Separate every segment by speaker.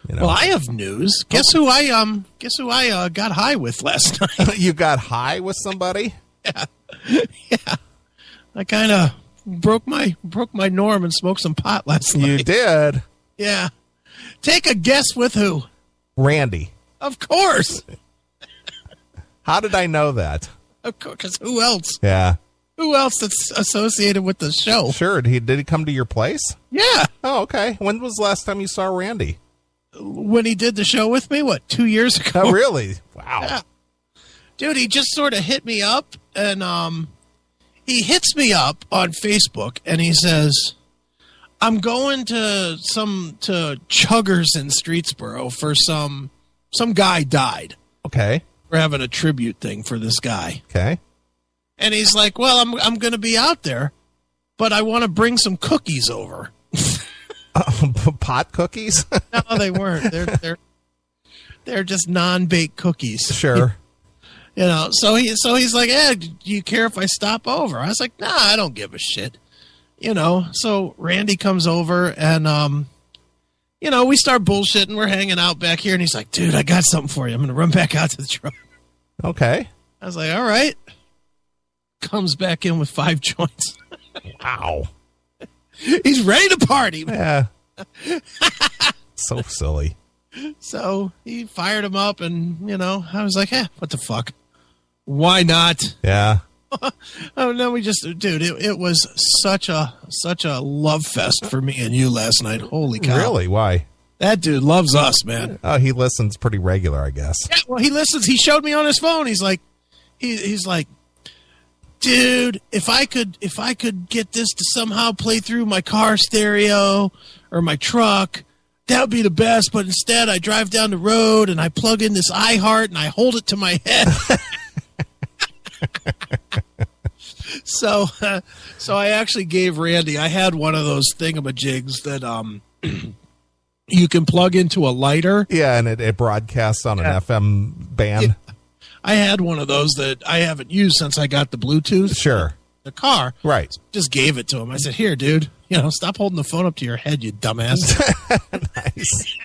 Speaker 1: You know.
Speaker 2: Well, I have news. Guess who I got high with last night?
Speaker 1: You got high with somebody?
Speaker 2: Yeah. I kind of broke my norm and smoked some pot last night.
Speaker 1: You did?
Speaker 2: Yeah. Take a guess with who?
Speaker 1: Randy.
Speaker 2: Of course.
Speaker 1: How did I know that?
Speaker 2: Of course, because who else?
Speaker 1: Yeah.
Speaker 2: Who else that's associated with the show?
Speaker 1: Sure. Did he come to your place?
Speaker 2: Yeah.
Speaker 1: Oh, okay. When was the last time you saw Randy?
Speaker 2: When he did the show with me, 2 years ago?
Speaker 1: Oh, really? Wow.
Speaker 2: Yeah. Dude, he just sort of hit me up, and he hits me up on Facebook, and he says, I'm going to Chuggers in Streetsboro for some guy died.
Speaker 1: Okay.
Speaker 2: We're having a tribute thing for this guy.
Speaker 1: Okay.
Speaker 2: And he's like, well, I'm going to be out there, but I want to bring some cookies over.
Speaker 1: Pot cookies?
Speaker 2: No, they weren't. They're just non-baked cookies.
Speaker 1: Sure.
Speaker 2: You know, so he's like, "Hey, do you care if I stop over?" I was like, "Nah, I don't give a shit." You know, so Randy comes over and you know, we start bullshitting. We're hanging out back here, and he's like, "Dude, I got something for you. I'm gonna run back out to the truck."
Speaker 1: Okay.
Speaker 2: I was like, "All right." Comes back in with 5 joints.
Speaker 1: Wow.
Speaker 2: He's ready to party, man.
Speaker 1: Yeah. So silly.
Speaker 2: So he fired him up, and you know, I was like, what the fuck? Why not?
Speaker 1: Yeah.
Speaker 2: Oh no, we just, dude, it was such a love fest for me and you last night. Holy cow.
Speaker 1: Really? Why?
Speaker 2: That dude loves us, man.
Speaker 1: Oh, he listens pretty regular, I guess.
Speaker 2: Yeah, well, he listens. He showed me on his phone. He's like, he's like, dude, if I could get this to somehow play through my car stereo or my truck, that would be the best. But instead, I drive down the road and I plug in this iHeart and I hold it to my head. So I actually gave Randy. I had one of those thingamajigs that you can plug into a lighter.
Speaker 1: Yeah, and it broadcasts on an FM band.
Speaker 2: Yeah. I had one of those that I haven't used since I got the Bluetooth.
Speaker 1: Sure.
Speaker 2: The car.
Speaker 1: Right.
Speaker 2: Just gave it to him. I said, here, dude, stop holding the phone up to your head, you dumbass.
Speaker 1: Nice.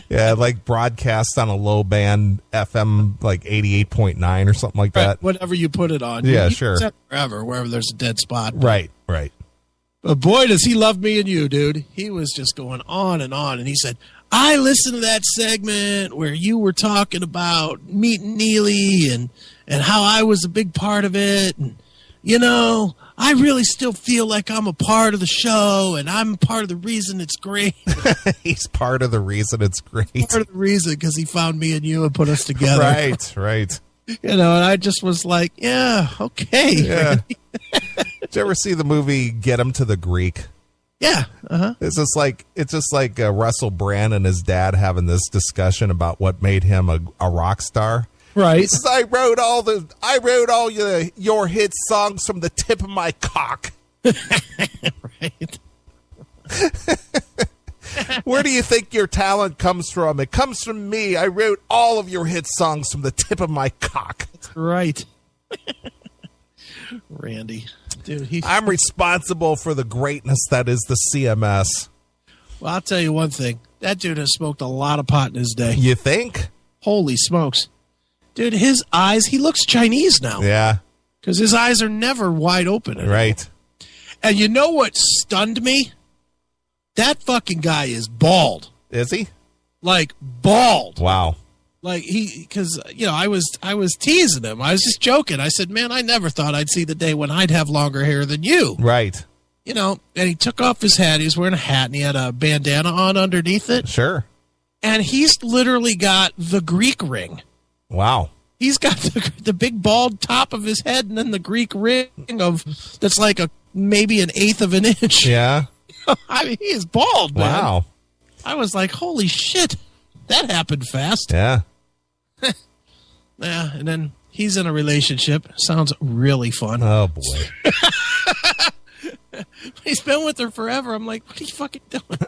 Speaker 1: Yeah, like broadcast on a low band FM, like 88.9 or something like that.
Speaker 2: Right, whatever you put it on.
Speaker 1: Yeah,
Speaker 2: you
Speaker 1: sure.
Speaker 2: Set forever, wherever there's a dead spot.
Speaker 1: Right.
Speaker 2: But boy, does he love me and you, dude. He was just going on. And he said, I listened to that segment where you were talking about meeting Neely and how I was a big part of it. And, I really still feel like I'm a part of the show and I'm part of the reason it's great.
Speaker 1: He's part of the reason it's great.
Speaker 2: Part of the reason because he found me and you and put us together.
Speaker 1: Right.
Speaker 2: And I just was like, yeah, okay.
Speaker 1: Yeah. Did you ever see the movie Get Him to the Greek?
Speaker 2: Yeah. Uh-huh.
Speaker 1: It's just like Russell Brand and his dad having this discussion about what made him a rock star.
Speaker 2: Right.
Speaker 1: He says, I wrote all your hit songs from the tip of my cock.
Speaker 2: Right.
Speaker 1: Where do you think your talent comes from? It comes from me. I wrote all of your hit songs from the tip of my cock.
Speaker 2: That's right. Randy. Dude,
Speaker 1: I'm responsible for the greatness that is the CMS.
Speaker 2: Well, I'll tell you one thing. That dude has smoked a lot of pot in his day.
Speaker 1: You think?
Speaker 2: Holy smokes. Dude, his eyes, he looks Chinese now.
Speaker 1: Yeah.
Speaker 2: Because his eyes are never wide open anymore.
Speaker 1: Right.
Speaker 2: And you know what stunned me? That fucking guy is bald.
Speaker 1: Is he?
Speaker 2: Like, bald.
Speaker 1: Wow.
Speaker 2: Like, because, I was teasing him. I was just joking. I said, man, I never thought I'd see the day when I'd have longer hair than you.
Speaker 1: Right.
Speaker 2: And he took off his hat. He was wearing a hat, and he had a bandana on underneath it.
Speaker 1: Sure.
Speaker 2: And he's literally got the Greek ring.
Speaker 1: Wow.
Speaker 2: He's got the big bald top of his head and then the Greek ring that's like maybe 1/8 of an inch.
Speaker 1: Yeah.
Speaker 2: I mean, he is bald, man.
Speaker 1: Wow.
Speaker 2: I was like, holy shit. That happened fast.
Speaker 1: Yeah.
Speaker 2: Yeah, and then he's in a relationship. Sounds really fun.
Speaker 1: Oh, boy.
Speaker 2: He's been with her forever. I'm like, what are you fucking doing?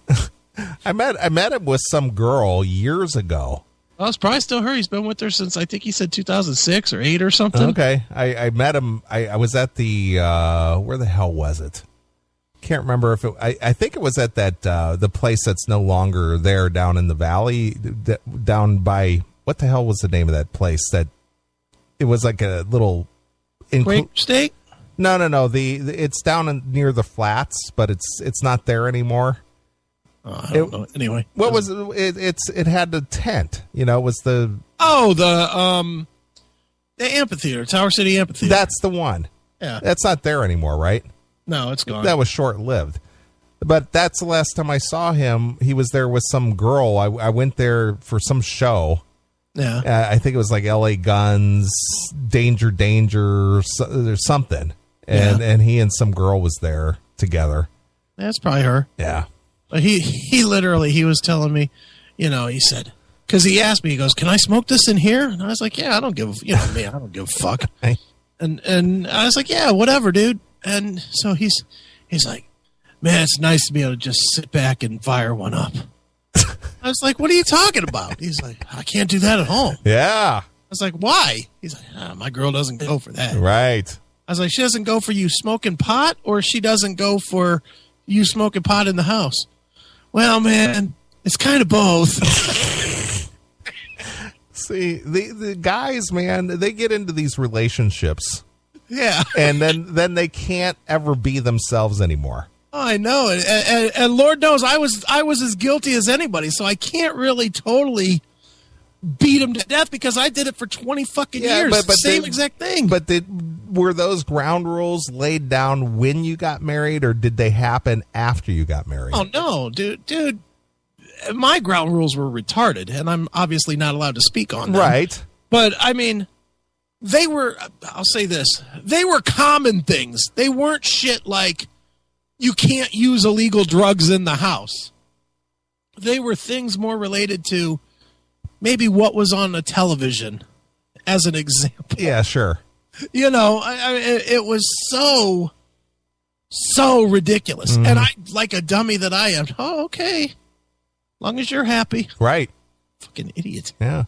Speaker 1: I met him with some girl years ago.
Speaker 2: Well, it's probably still her. He's been with her since, I think he said 2006 or 2008 or something.
Speaker 1: Okay. I met him. I was at the, where the hell was it? can't remember if I think it was at that the place that's no longer there down in the valley, down by, what the hell was the name of that place? That it was like a little
Speaker 2: Great Steak.
Speaker 1: No. It's down near the flats, but it's not there anymore.
Speaker 2: I don't know. Anyway,
Speaker 1: what was it? It had the tent. It was the
Speaker 2: amphitheater, Tower City Amphitheater.
Speaker 1: That's the one.
Speaker 2: Yeah,
Speaker 1: that's not there anymore, right?
Speaker 2: No, it's gone.
Speaker 1: That was short lived. But that's the last time I saw him. He was there with some girl. I went there for some show.
Speaker 2: Yeah,
Speaker 1: I think it was like L.A. Guns, Danger, or something. And he and some girl was there together.
Speaker 2: That's probably her.
Speaker 1: Yeah.
Speaker 2: But he literally, he was telling me, he said, because he asked me, he goes, "Can I smoke this in here?" And I was like, "Yeah, I don't give me, I don't give a fuck." And I was like, "Yeah, whatever, dude." And so he's like, "Man, it's nice to be able to just sit back and fire one up." I was like, "What are you talking about?" He's like, "I can't do that at home."
Speaker 1: Yeah.
Speaker 2: I was like, "Why?" He's like, "My girl doesn't go for that."
Speaker 1: Right.
Speaker 2: I was like, "She doesn't go for you smoking pot, or she doesn't go for you smoking pot in the house?" "Well, man, it's kind of both."
Speaker 1: See, the guys, man, they get into these relationships.
Speaker 2: Yeah.
Speaker 1: And then they can't ever be themselves anymore.
Speaker 2: Oh, I know. And Lord knows I was as guilty as anybody, so I can't really totally beat him to death because I did it for 20 fucking years. But same exact thing.
Speaker 1: But were those ground rules laid down when you got married, or did they happen after you got married?
Speaker 2: Oh, no, dude. My ground rules were retarded, and I'm obviously not allowed to speak on them.
Speaker 1: Right.
Speaker 2: But, I mean, they were, I'll say this, they were common things. They weren't shit like you can't use illegal drugs in the house. They were things more related to maybe what was on a television, as an example.
Speaker 1: Yeah, sure.
Speaker 2: It was so ridiculous. And I, like a dummy that I am, oh, okay. Long as you're happy.
Speaker 1: Right.
Speaker 2: Fucking idiot.
Speaker 1: Yeah.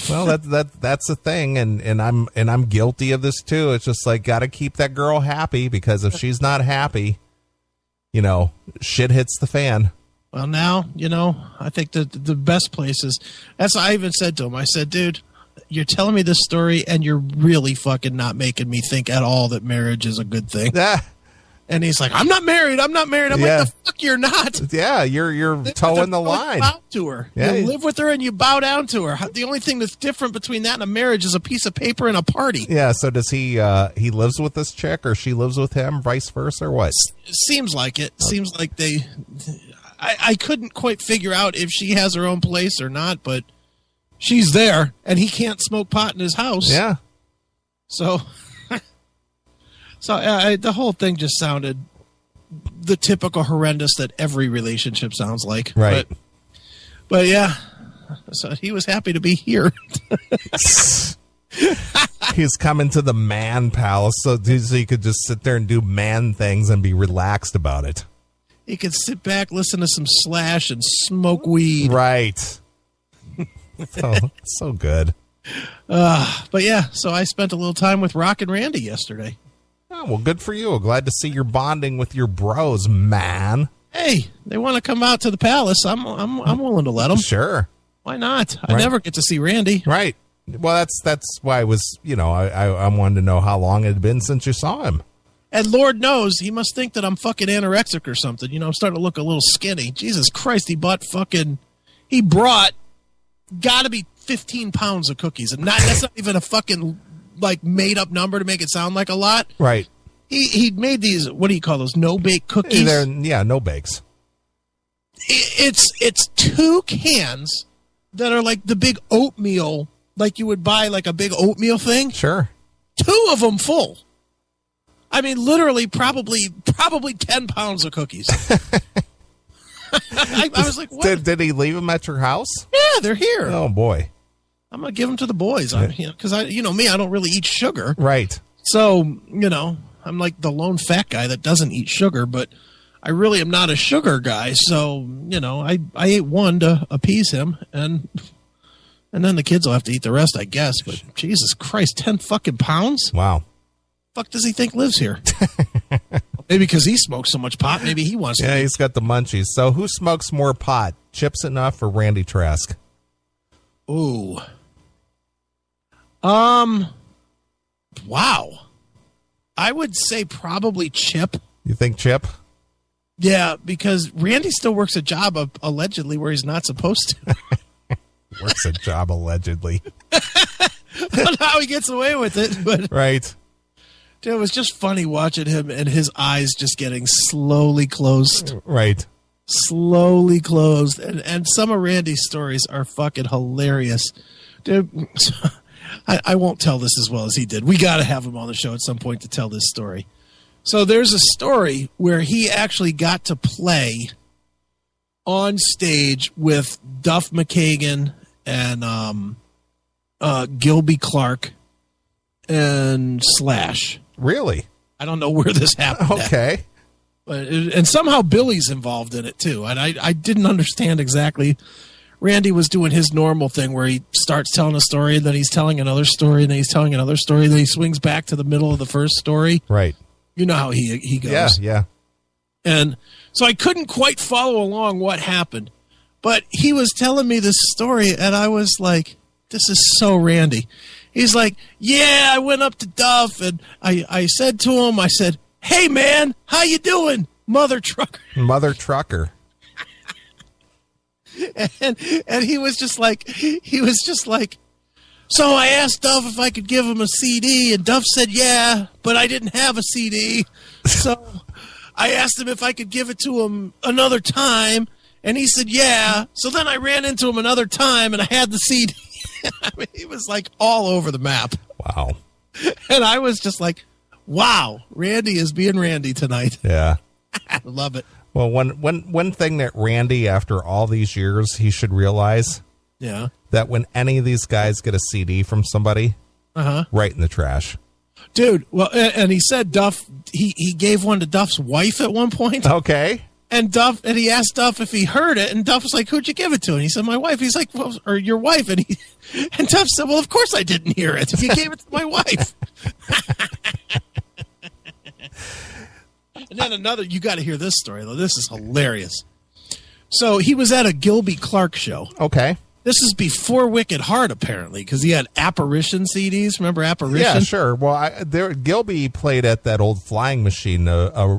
Speaker 1: Well, that's the thing, and I'm guilty of this too. It's just like, got to keep that girl happy, because if she's not happy, shit hits the fan.
Speaker 2: Well, now, I think that the best place is, that's what I even said to him. I said, "Dude, you're telling me this story, and you're really fucking not making me think at all that marriage is a good thing."
Speaker 1: Yeah.
Speaker 2: And he's like, I'm not married. I'm like, the fuck you're not.
Speaker 1: Yeah, you're towing the line.
Speaker 2: You bow to her.
Speaker 1: Yeah.
Speaker 2: You live with her and you bow down to her. The only thing that's different between that and a marriage is a piece of paper and a party.
Speaker 1: Yeah, so does he lives with this chick, or she lives with him, vice versa, or what?
Speaker 2: Seems like it. Okay. Seems like I couldn't quite figure out if she has her own place or not, but she's there, and he can't smoke pot in his house.
Speaker 1: Yeah.
Speaker 2: So... So the whole thing just sounded the typical horrendous that every relationship sounds like.
Speaker 1: Right.
Speaker 2: But yeah, so he was happy to be here.
Speaker 1: He's coming to the man palace so he could just sit there and do man things and be relaxed about it.
Speaker 2: He could sit back, listen to some Slash, and smoke weed.
Speaker 1: Right. So good.
Speaker 2: But yeah, so I spent a little time with Rockin Randy yesterday.
Speaker 1: Oh, well, good for you. Glad to see you're bonding with your bros, man.
Speaker 2: Hey, they want to come out to the palace. I'm willing to let them.
Speaker 1: Sure.
Speaker 2: Why not? I never get to see Randy.
Speaker 1: Right. Well, that's why I was, I wanted to know how long it had been since you saw him.
Speaker 2: And Lord knows, he must think that I'm fucking anorexic or something. I'm starting to look a little skinny. Jesus Christ, he brought gotta be 15 pounds of cookies. And that's not even a fucking made up number to make it sound like a lot.
Speaker 1: Right.
Speaker 2: He made these, what do you call those, no-bake cookies?
Speaker 1: No bakes.
Speaker 2: It's 2 cans that are like the big oatmeal, like you would buy like a big oatmeal thing.
Speaker 1: Sure.
Speaker 2: 2 of them full. I mean, literally probably 10 pounds of cookies. I was like, what?
Speaker 1: Did he leave them at your house?
Speaker 2: Yeah, they're here.
Speaker 1: Oh, boy.
Speaker 2: I'm going to give them to the boys. Because I don't really eat sugar.
Speaker 1: Right.
Speaker 2: So, I'm like the lone fat guy that doesn't eat sugar, but I really am not a sugar guy. So, I ate 1 to appease him, and then the kids will have to eat the rest, I guess. But Jesus Christ, 10 fucking pounds?
Speaker 1: Wow.
Speaker 2: Fuck does he think lives here? I'll Maybe because he smokes so much pot, maybe he wants to.
Speaker 1: Yeah, he's got the munchies. So who smokes more pot, Chips Enough or Randy Trask?
Speaker 2: Ooh. Wow. I would say probably Chip.
Speaker 1: You think Chip?
Speaker 2: Yeah, because Randy still works a job allegedly where he's not supposed to.
Speaker 1: Works a job allegedly.
Speaker 2: I don't know how he gets away with it, but
Speaker 1: right.
Speaker 2: Dude, it was just funny watching him and his eyes just getting slowly closed.
Speaker 1: Right.
Speaker 2: Slowly closed. And some of Randy's stories are fucking hilarious. Dude, I won't tell this as well as he did. We got to have him on the show at some point to tell this story. So there's a story where he actually got to play on stage with Duff McKagan and Gilby Clarke and Slash.
Speaker 1: Really?
Speaker 2: I don't know where this happened.
Speaker 1: Okay.
Speaker 2: And somehow Billy's involved in it too. And I didn't understand exactly. Randy was doing his normal thing where he starts telling a story, and then he's telling another story, and then he's telling another story, then he swings back to the middle of the first story.
Speaker 1: Right.
Speaker 2: You know how he goes.
Speaker 1: Yeah, yeah.
Speaker 2: And so I couldn't quite follow along what happened. But he was telling me this story, and I was like, this is so Randy. He's like, yeah, I went up to Duff, and I said to him, I said, hey, man, how you doing, mother trucker?
Speaker 1: Mother trucker.
Speaker 2: And he was just like, so I asked Duff if I could give him a CD, and Duff said, yeah, but I didn't have a CD. So I asked him if I could give it to him another time, and he said, yeah. So then I ran into him another time, and I had the CD. I mean, he was like all over the map.
Speaker 1: Wow.
Speaker 2: And I was just like, wow, Randy is being Randy tonight.
Speaker 1: Yeah.
Speaker 2: I love it.
Speaker 1: Well, one thing that Randy, after all these years, he should realize,
Speaker 2: yeah,
Speaker 1: that when any of these guys get a CD from somebody, right in the trash.
Speaker 2: Dude, well, and he said Duff, he gave one to Duff's wife at one point.
Speaker 1: Okay.
Speaker 2: And he asked Duff if he heard it, and Duff was like, who'd you give it to? And he said, my wife. He's like, well, or your wife. And Duff said, well, of course I didn't hear it. You gave it to my wife. And then you got to hear this story, though. This is hilarious. So he was at a Gilby Clarke show.
Speaker 1: Okay.
Speaker 2: This is before Wicked Heart, apparently, because he had Apparition CDs. Remember Apparition?
Speaker 1: Yeah, sure. Well, Gilby played at that old flying machine,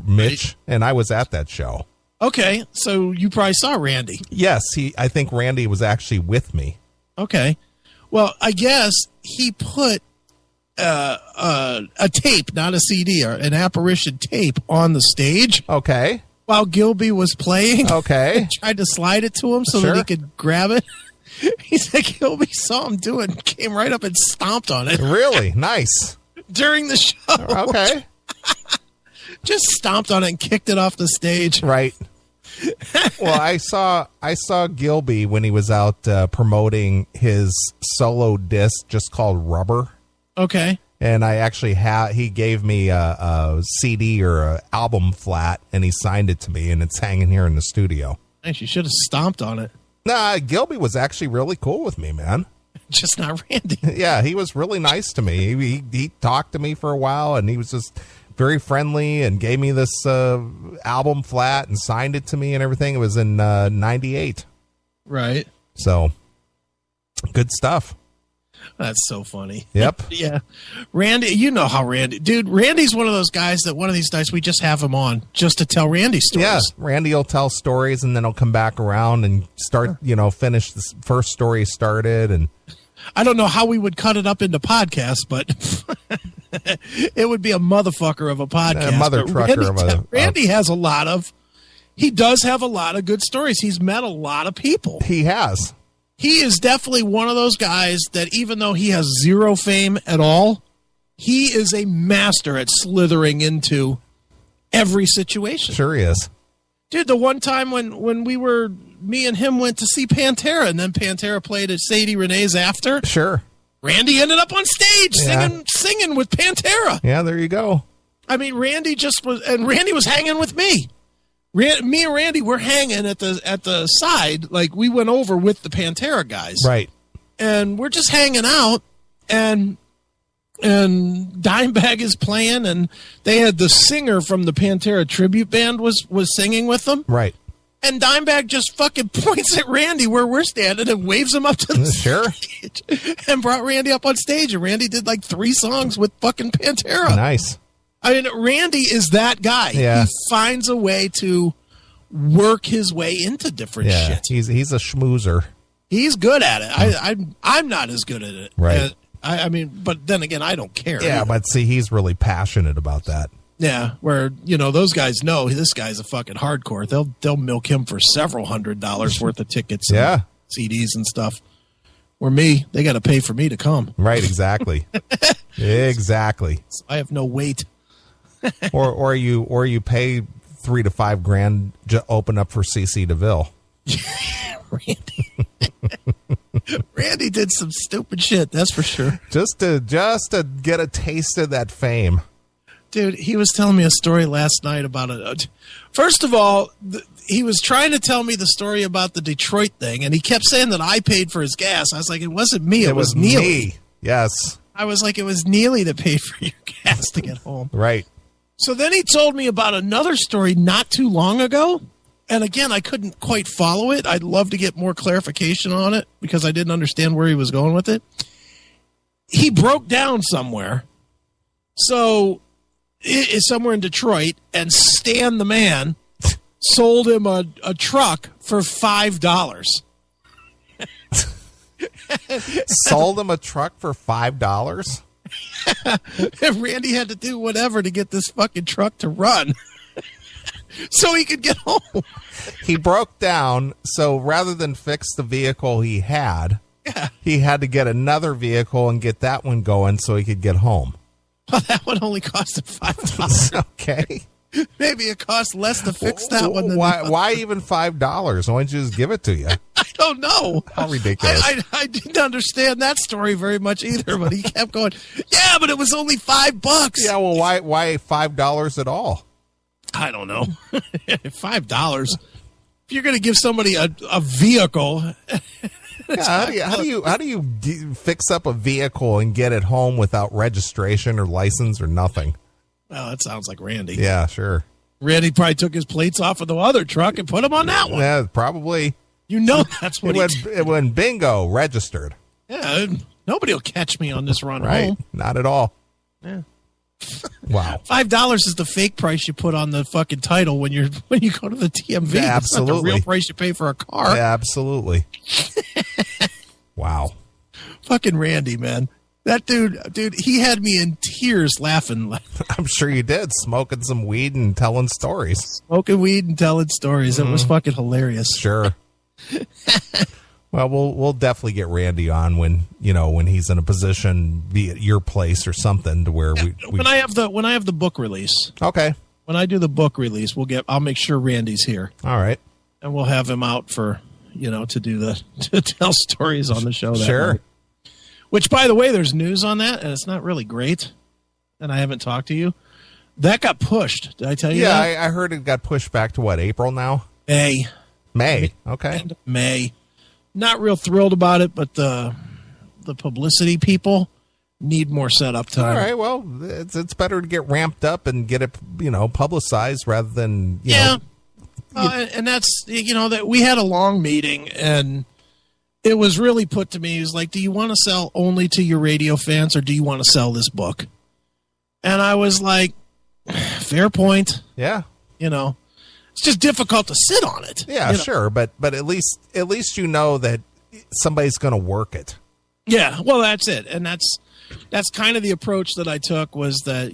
Speaker 1: Mitch, and I was at that show.
Speaker 2: Okay, so you probably saw Randy.
Speaker 1: Yes, I think Randy was actually with me.
Speaker 2: Okay. Well, I guess he put a tape, not a CD, or an Apparition tape on the stage.
Speaker 1: Okay.
Speaker 2: While Gilby was playing.
Speaker 1: Okay.
Speaker 2: And tried to slide it to him so that he could grab it. He said Gilby saw him do it and came right up and stomped on it. Really?
Speaker 1: Nice.
Speaker 2: During the show.
Speaker 1: Okay.
Speaker 2: Just stomped on it and kicked it off the stage.
Speaker 1: Right. Well, I saw Gilby when he was out promoting his solo disc just called Rubber.
Speaker 2: Okay.
Speaker 1: And I actually he gave me a CD or an album flat, and he signed it to me, and it's hanging here in the studio.
Speaker 2: Thanks. You should have stomped on it.
Speaker 1: Nah, Gilby was actually really cool with me, man.
Speaker 2: Just not Randy.
Speaker 1: Yeah, he was really nice to me. He talked to me for a while, and he was just very friendly and gave me this album flat and signed it to me and everything. It was in 98.
Speaker 2: Right.
Speaker 1: So, good stuff.
Speaker 2: That's so funny.
Speaker 1: Yep.
Speaker 2: Yeah. Randy, you know how Randy's one of those guys that one of these nights we just have him on just to tell Randy stories.
Speaker 1: Yeah, Randy will tell stories and then he'll come back around and start, finish the first story he started. And
Speaker 2: I don't know how we would cut it up into podcasts, but it would be a motherfucker of a podcast.
Speaker 1: Mother trucker.
Speaker 2: Randy he does have a lot of good stories. He's met a lot of people.
Speaker 1: He has.
Speaker 2: He is definitely one of those guys that even though he has zero fame at all, he is a master at slithering into every situation.
Speaker 1: Sure he is.
Speaker 2: Dude, the one time when me and him went to see Pantera, and then Pantera played at Sadie Renee's after.
Speaker 1: Sure.
Speaker 2: Randy ended up on stage singing with Pantera.
Speaker 1: Yeah, there you go.
Speaker 2: I mean, Randy was hanging with me. Me and Randy were hanging at the side, like we went over with the Pantera guys.
Speaker 1: Right.
Speaker 2: And we're just hanging out, and and Dimebag is playing, and they had the singer from the Pantera tribute band was singing with them.
Speaker 1: Right.
Speaker 2: And Dimebag just fucking points at Randy where we're standing and waves him up to the stage. And brought Randy up on stage. And Randy did like 3 songs with fucking Pantera.
Speaker 1: Nice.
Speaker 2: I mean, Randy is that guy.
Speaker 1: Yeah.
Speaker 2: He finds a way to work his way into different shit.
Speaker 1: He's a schmoozer.
Speaker 2: He's good at it. I'm not as good at it.
Speaker 1: Right.
Speaker 2: I mean, but then again, I don't care.
Speaker 1: Yeah,
Speaker 2: either.
Speaker 1: but see, he's really passionate about that.
Speaker 2: Yeah, where those guys know this guy's a fucking hardcore. They'll milk him for several $100s worth of tickets, and CDs and stuff. Where me, they got to pay for me to come.
Speaker 1: Right, exactly, exactly.
Speaker 2: So I have no weight.
Speaker 1: or you pay $3,000 to $5,000 to open up for CC DeVille.
Speaker 2: Randy did some stupid shit. That's for sure.
Speaker 1: Just to get a taste of that fame.
Speaker 2: Dude, he was telling me a story last night about it. First of all, he was trying to tell me the story about the Detroit thing, and he kept saying that I paid for his gas. I was like, it wasn't me. It was Neely.
Speaker 1: Me. Yes.
Speaker 2: I was like, it was Neely that paid for your gas to get home.
Speaker 1: Right.
Speaker 2: So then he told me about another story not too long ago. And again, I couldn't quite follow it. I'd love to get more clarification on it because I didn't understand where he was going with it. He broke down somewhere. So is somewhere in Detroit, and Stan the man sold him a truck for $5.
Speaker 1: Sold him a truck for $5?
Speaker 2: And Randy had to do whatever to get this fucking truck to run so he could get home.
Speaker 1: He broke down, so rather than fix the vehicle he had, he had to get another vehicle and get that one going so he could get home.
Speaker 2: Well, that one only cost him $5.
Speaker 1: Okay.
Speaker 2: Maybe it costs less to fix that one than
Speaker 1: why even $5? Why don't you just give it to you?
Speaker 2: I don't know.
Speaker 1: How ridiculous.
Speaker 2: I didn't understand that story very much either, but he kept going, yeah, but it was only $5.
Speaker 1: Yeah, well, why $5 at all?
Speaker 2: I don't know. $5. If you're going to give somebody a vehicle...
Speaker 1: Yeah, how do you fix up a vehicle and get it home without registration or license or nothing?
Speaker 2: Well, that sounds like Randy.
Speaker 1: Yeah, sure.
Speaker 2: Randy probably took his plates off of the other truck and put them on that one.
Speaker 1: Yeah, probably.
Speaker 2: That's what
Speaker 1: it went bingo, registered.
Speaker 2: Yeah, nobody will catch me on this run home.
Speaker 1: Not at all.
Speaker 2: Yeah.
Speaker 1: Wow.
Speaker 2: $5 is the fake price you put on the fucking title when you go to the TMV.
Speaker 1: Yeah, absolutely.
Speaker 2: It's not the real price you pay for a car.
Speaker 1: Yeah, absolutely. Wow.
Speaker 2: Fucking Randy, man. That dude, he had me in tears laughing.
Speaker 1: I'm sure you did. Smoking some weed and telling stories.
Speaker 2: Smoking weed and telling stories. It was fucking hilarious.
Speaker 1: Sure. Well, we'll definitely get Randy on when he's in a position, be it your place or something, to where we
Speaker 2: when I have the book release.
Speaker 1: Okay.
Speaker 2: When I do the book release, I'll make sure Randy's here.
Speaker 1: All right.
Speaker 2: And we'll have him out for to tell stories on the show.
Speaker 1: Sure.
Speaker 2: Night. Which, by the way, there's news on that, and it's not really great. And I haven't talked to you. That got pushed. Did I tell you that?
Speaker 1: Yeah, I heard it got pushed back to what, April now?
Speaker 2: May.
Speaker 1: Okay.
Speaker 2: End of May. Not real thrilled about it, but the publicity people need more setup time.
Speaker 1: All right. Well, it's better to get ramped up and get it, publicized rather than
Speaker 2: and that's that we had a long meeting, and it was really put to me. He was like, "Do you want to sell only to your radio fans, or do you want to sell this book?" And I was like, "Fair point."
Speaker 1: Yeah.
Speaker 2: It's just difficult to sit on it.
Speaker 1: Yeah, sure, but at least that somebody's going to work it.
Speaker 2: Yeah, well, that's it, and that's kind of the approach that I took, was that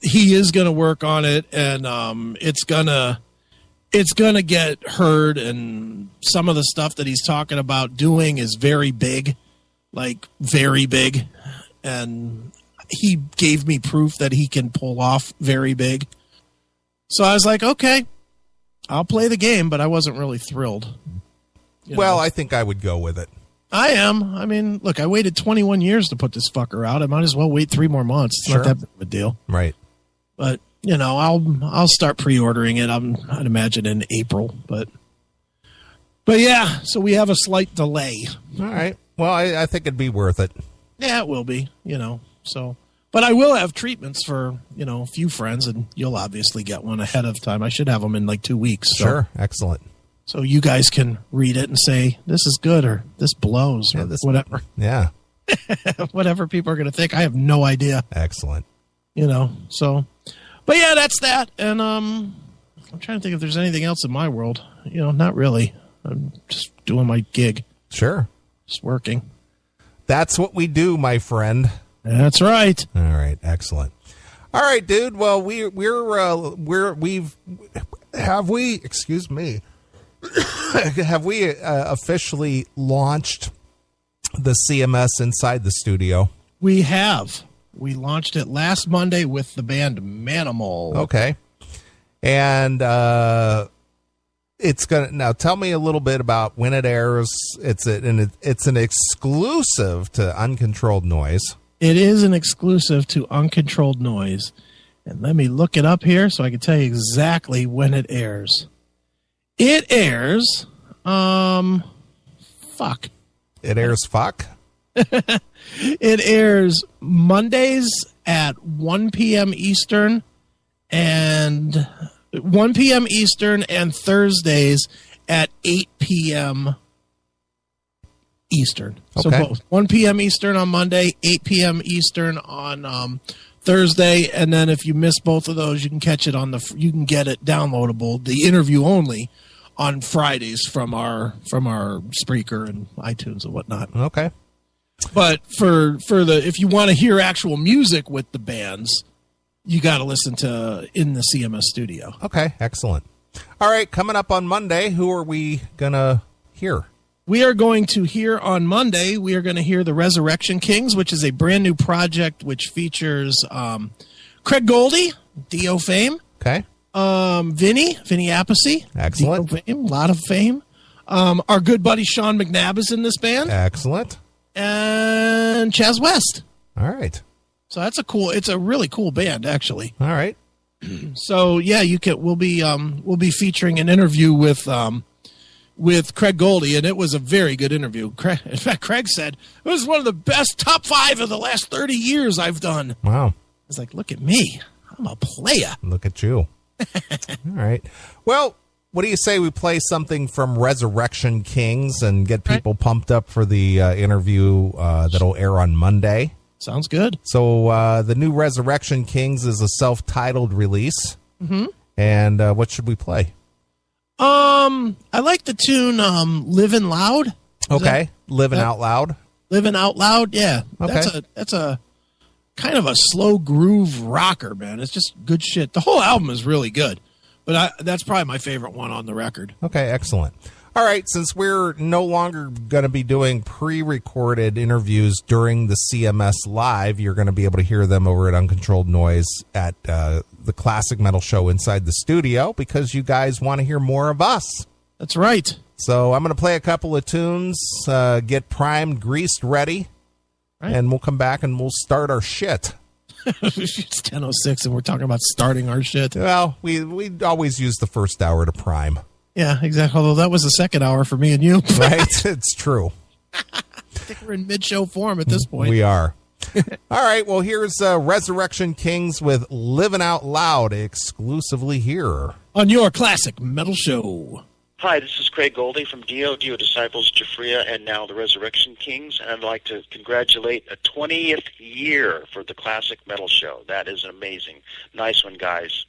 Speaker 2: he is going to work on it, and it's gonna get heard, and some of the stuff that he's talking about doing is very big, like very big, and he gave me proof that he can pull off very big. So I was like, okay, I'll play the game, but I wasn't really thrilled.
Speaker 1: I think I would go with it.
Speaker 2: I am. I mean, look, I waited 21 years to put this fucker out. I might as well wait 3 more months. It's not that big of a deal.
Speaker 1: Right.
Speaker 2: But, I'll start pre-ordering it, I'd imagine in April. But yeah, so we have a slight delay.
Speaker 1: All right. Well, I think it'd be worth it.
Speaker 2: Yeah, it will be, so. But I will have treatments for, a few friends, and you'll obviously get one ahead of time. I should have them in like 2 weeks. So.
Speaker 1: Sure. Excellent.
Speaker 2: So you guys can read it and say, this is good, or this blows, or whatever.
Speaker 1: Yeah.
Speaker 2: Whatever people are going to think. I have no idea.
Speaker 1: Excellent.
Speaker 2: So. But yeah, that's that. And I'm trying to think if there's anything else in my world. Not really. I'm just doing my gig.
Speaker 1: Sure.
Speaker 2: Just working.
Speaker 1: That's what we do, my friend.
Speaker 2: That's right.
Speaker 1: All right. Excellent. All right, dude. Well, excuse me. Have we officially launched the CMS Inside the Studio?
Speaker 2: We have. We launched it last Monday with the band Manimal.
Speaker 1: Okay. And it's gonna now tell me a little bit about when it airs. It's an exclusive to Uncontrolled Noise.
Speaker 2: It is an exclusive to Uncontrolled Noise. And let me look it up here so I can tell you exactly when it airs. It airs, fuck.
Speaker 1: It airs fuck?
Speaker 2: It airs Mondays at 1 p.m. Eastern and 1 p.m. Eastern and Thursdays at 8 p.m. Eastern.
Speaker 1: Okay.
Speaker 2: So both 1 p.m. Eastern on Monday, 8 p.m. Eastern on Thursday, and then if you miss both of those, you can catch it you can get it downloadable, the interview only, on Fridays from our Spreaker and iTunes and whatnot.
Speaker 1: Okay.
Speaker 2: But if you want to hear actual music with the bands, you got to listen to In the CMS Studio.
Speaker 1: Okay, excellent. All right, coming up on Monday, who are we gonna hear?
Speaker 2: We are going to hear on Monday, we are going to hear the Resurrection Kings, which is a brand new project which features Craig Goldie, Dio fame.
Speaker 1: Okay.
Speaker 2: Vinny Appice.
Speaker 1: Excellent.
Speaker 2: Dio fame, a lot of fame. Our good buddy Sean McNabb is in this band.
Speaker 1: Excellent.
Speaker 2: And Chaz West.
Speaker 1: All right.
Speaker 2: So it's a really cool band, actually.
Speaker 1: All right.
Speaker 2: So yeah, we'll be featuring an interview with Craig Goldie, and it was a very good interview. In fact, Craig said it was one of the best top 5 of the last 30 years I've done.
Speaker 1: Wow.
Speaker 2: I was like, look at me. I'm a player.
Speaker 1: Look at you. All right. Well, what do you say we play something from Resurrection Kings and get people pumped up for the interview that'll air on Monday?
Speaker 2: Sounds good.
Speaker 1: So the new Resurrection Kings is a self-titled release.
Speaker 2: Mm-hmm.
Speaker 1: And what should we play?
Speaker 2: I like the tune Livin' Loud.
Speaker 1: Living Out Loud.
Speaker 2: Living Out Loud, yeah.
Speaker 1: Okay.
Speaker 2: That's a kind of a slow groove rocker, man. It's just good shit. The whole album is really good, but that's probably my favorite one on the record.
Speaker 1: Okay, excellent. All right, since we're no longer going to be doing pre-recorded interviews during the CMS Live, you're going to be able to hear them over at Uncontrolled Noise at the Classic Metal Show Inside the Studio because you guys want to hear more of us.
Speaker 2: That's right.
Speaker 1: So I'm going to play a couple of tunes, get primed, greased, ready, and we'll come back and we'll start our shit.
Speaker 2: It's 10:06 and we're talking about starting our shit.
Speaker 1: Well, we always use the first hour to prime.
Speaker 2: Yeah, exactly. Although that was the second hour for me and you.
Speaker 1: Right? It's true.
Speaker 2: I think we're in mid-show form at this point.
Speaker 1: We are. All right, well, here's Resurrection Kings with Living Out Loud exclusively here
Speaker 2: on your Classic Metal Show.
Speaker 3: Hi, this is Craig Goldie from Dio Disciples, Jafria, and now the Resurrection Kings, and I'd like to congratulate a 20th year for the Classic Metal Show. That is amazing. Nice one, guys.